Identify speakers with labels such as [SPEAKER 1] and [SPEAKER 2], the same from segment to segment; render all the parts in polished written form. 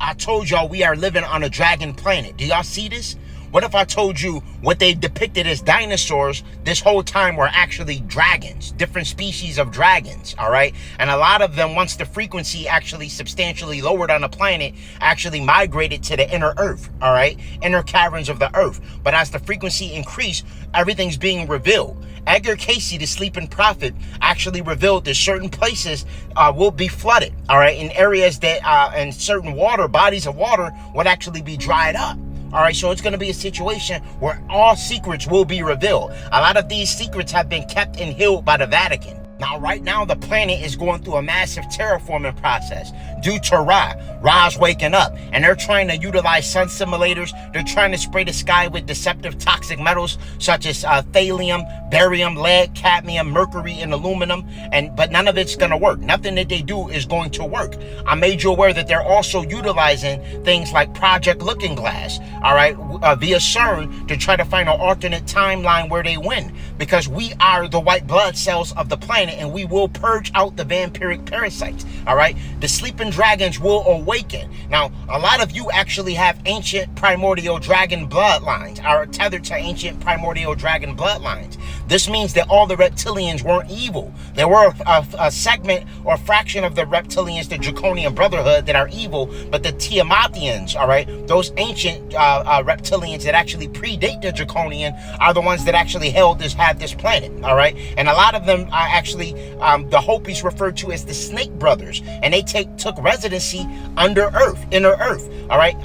[SPEAKER 1] I told y'all we are living on a dragon planet. Do y'all see this? What if I told you what they depicted as dinosaurs this whole time were actually dragons, different species of dragons, all right? And a lot of them, once the frequency actually substantially lowered on the planet, actually migrated to the inner earth, all right? Inner caverns of the earth. But as the frequency increased, everything's being revealed. Edgar Casey, the sleeping prophet, actually revealed that certain places will be flooded, all right? In areas that, and certain bodies of water would actually be dried up. All right, so it's going to be a situation where all secrets will be revealed. A lot of these secrets have been kept and held by the Vatican. Now, right now, the planet is going through a massive terraforming process due to Ra. Ra's waking up, and they're trying to utilize sun simulators. They're trying to spray the sky with deceptive toxic metals such as thallium, barium, lead, cadmium, mercury, and aluminum. But none of it's going to work. Nothing that they do is going to work. I made you aware that they're also utilizing things like Project Looking Glass, all right, via CERN to try to find an alternate timeline where they win. Because we are the white blood cells of the planet, and we will purge out the vampiric parasites, all right? The sleeping dragons will awaken. Now, a lot of you actually have ancient primordial dragon bloodlines, are tethered to ancient primordial dragon bloodlines. This means that all the reptilians weren't evil. There were a segment or fraction of the reptilians, the Draconian Brotherhood, that are evil, but the Tiamatians, all right, those ancient reptilians that actually predate the Draconian are the ones that actually had this planet, all right? And a lot of them are actually the Hopis referred to as the Snake Brothers, and they took residency under Earth, inner Earth, all right?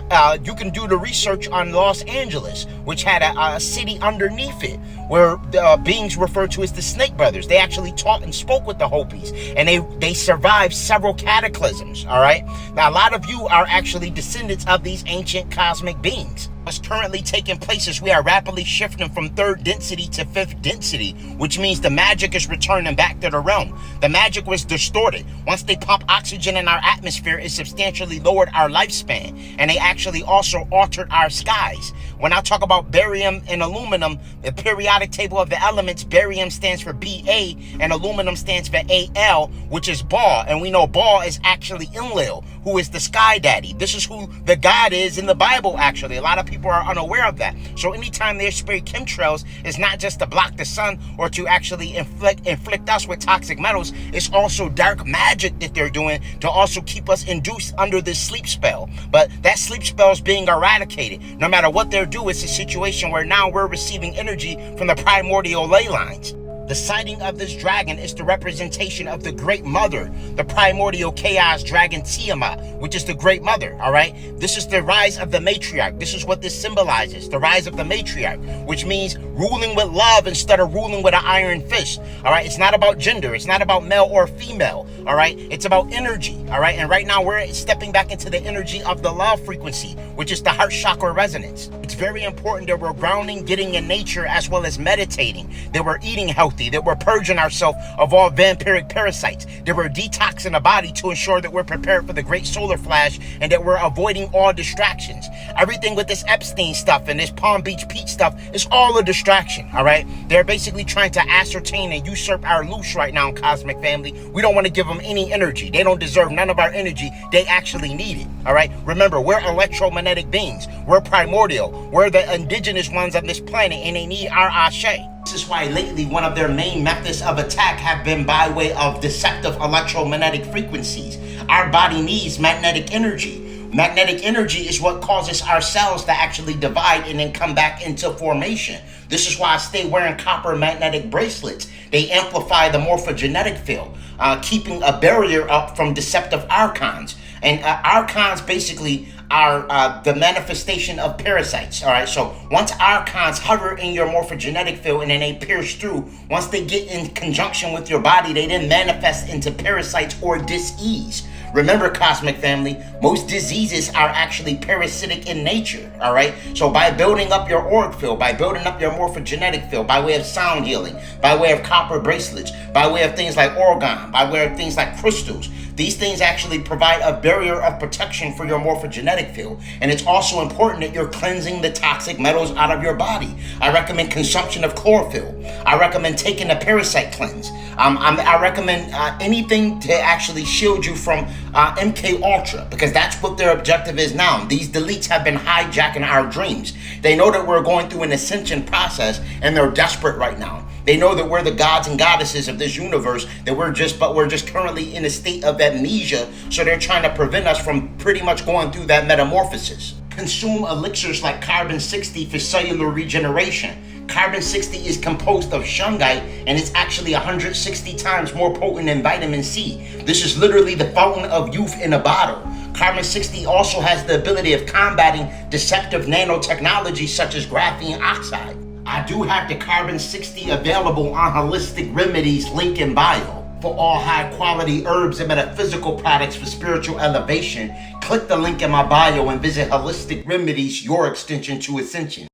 [SPEAKER 1] You can do the research on Los Angeles, which had a city underneath it, where the beings referred to as the Snake Brothers. They actually taught and spoke with the Hopis, and they survived several cataclysms, all right? Now, a lot of you are actually descendants of these ancient cosmic beings. What's currently taking place is we are rapidly shifting from 3rd density to 5th density, which means the magic is returning back to the realm. The magic was distorted. Once they pump oxygen in our atmosphere, it substantially lowered our lifespan, and they actually also altered our skies. When I talk about barium and aluminum, the periodic table of the elements, barium stands for Ba and aluminum stands for Al, which is Ba, and we know Ba is actually Enlil, who is the sky daddy. This is who the God is in the Bible, actually. A lot of people are unaware of that. So anytime they spray chemtrails, it's not just to block the sun or to actually inflict us with toxic metals. It's also dark magic that they're doing to also keep us induced under this sleep spell. But that sleep spell is being eradicated. No matter what they're doing, it's a situation where now we're receiving energy from the primordial ley lines. The sighting of this dragon is the representation of the Great Mother, the primordial chaos dragon Tiamat, which is the Great Mother, all right? This is the rise of the matriarch. This is what this symbolizes, the rise of the matriarch, which means ruling with love instead of ruling with an iron fist, all right? It's not about gender. It's not about male or female, all right? It's about energy, all right? And right now we're stepping back into the energy of the love frequency, which is the heart chakra resonance. It's very important that we're grounding, getting in nature, as well as meditating, that we're eating healthy, that we're purging ourselves of all vampiric parasites, that we're detoxing the body to ensure that we're prepared for the great solar flash, and that we're avoiding all distractions. Everything with this Epstein stuff and this Palm Beach Pete stuff is all a distraction, all right? They're basically trying to ascertain and usurp our loose right now, Cosmic Family. We don't want to give them any energy. They don't deserve none of our energy. They actually need it, all right? Remember, we're electromagnetic beings. We're primordial. We're the indigenous ones on this planet, and they need our ashe. This is why lately one of their main methods of attack have been by way of deceptive electromagnetic frequencies. Our body needs magnetic energy. Magnetic energy is what causes our cells to actually divide and then come back into formation. This is why I stay wearing copper magnetic bracelets. They amplify the morphogenetic field, keeping a barrier up from deceptive archons. And archons basically are the manifestation of parasites, all right? So once archons hover in your morphogenetic field and then they pierce through, once they get in conjunction with your body, they then manifest into parasites or dis-ease. Remember, Cosmic Family, most diseases are actually parasitic in nature, all right? So by building up your auric field, by building up your morphogenetic field, by way of sound healing, by way of copper bracelets, by way of things like orgone, by way of things like crystals, These things actually provide a barrier of protection for your morphogenetic field. And it's also important that you're cleansing the toxic metals out of your body. I recommend consumption of chlorophyll. I recommend taking a parasite cleanse. I recommend anything to actually shield you from MK Ultra, because that's what their objective is now. These deletes have been hijacking our dreams. They know that we're going through an ascension process, and they're desperate right now. They know that we're the gods and goddesses of this universe, that we're just currently in a state of amnesia, so they're trying to prevent us from pretty much going through that metamorphosis. Consume elixirs like carbon-60 for cellular regeneration. Carbon-60 is composed of shungite, and it's actually 160 times more potent than vitamin C. This is literally the fountain of youth in a bottle. Carbon-60 also has the ability of combating deceptive nanotechnology such as graphene oxide. I do have the Carbon-60 available on Holistic Remedies link in bio. For all high quality herbs and metaphysical products for spiritual elevation, click the link in my bio and visit Holistic Remedies, your extension to Ascension.